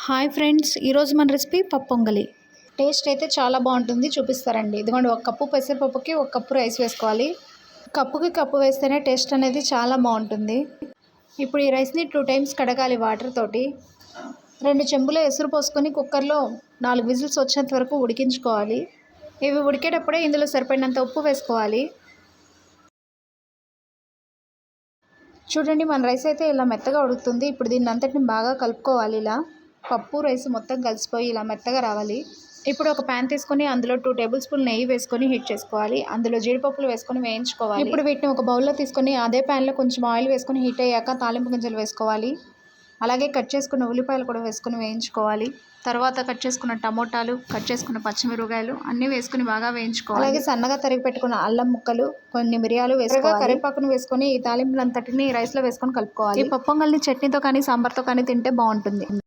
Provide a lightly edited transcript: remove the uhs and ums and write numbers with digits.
Hi friends, ఈరోజు మన recipe పప్పు పొంగలి. టేస్ట్ అయితే చాలా బాగుంటుంది, చూపిస్తారండి. ఇదిగోండి, ఒక కప్పు పెసరపప్పుకి ఒక కప్పు రైస్ వేసుకోవాలి. కప్పుకి కప్పు వేస్తేనే టేస్ట్ అనేది చాలా బాగుంటుంది. ఇప్పుడు ఈ రైస్ని 2 టైమ్స్ కడగాలి వాటర్ తోటి. 2 చెంబులు ఎసురు పోసుకొని కుక్కర్లో 4 విజిల్స్ వచ్చేంత వరకు ఉడికించుకోవాలి. ఇవి ఉడికేటప్పుడే ఇందులో సరిపడినంత ఉప్పు వేసుకోవాలి. చూడండి, మన రైస్ అయితే ఇలా మెత్తగా ఉడుకుతుంది. ఇప్పుడు దీన్ని అంతటిని బాగా కలుపుకోవాలి. ఇలా పప్పు రైస్ మొత్తం కలిసిపోయి ఇలా మెత్తగా రావాలి. ఇప్పుడు ఒక ప్యాన్ తీసుకొని అందులో 2 టేబుల్ స్పూన్ నెయ్యి వేసుకొని హీట్ చేసుకోవాలి. అందులో జీడిపప్పులు వేసుకొని వేయించుకోవాలి. ఇప్పుడు వీటిని ఒక బౌల్లో తీసుకొని అదే ప్యాన్లో కొంచెం ఆయిల్ వేసుకొని హీట్ అయ్యాక తాలింపు గింజలు వేసుకోవాలి. అలాగే కట్ చేసుకున్న ఉల్లిపాయలు కూడా వేసుకొని వేయించుకోవాలి. తర్వాత కట్ చేసుకున్న టమోటాలు, కట్ చేసుకున్న పచ్చిమిరపకాయలు అన్నీ వేసుకుని బాగా వేయించుకోవాలి. అలాగే సన్నగా తరిగి పెట్టుకున్న అల్లం ముక్కలు, కొన్ని మిరియాలు వేసుకోవాలి. కరివేపాకును వేసుకొని ఈ తాలింపులంతటిని రైస్లో వేసుకొని కలుపుకోవాలి. ఈ పప్పు పొంగల్ని చట్నీతో కానీ సాంబార్తో కానీ తింటే బాగుంటుంది.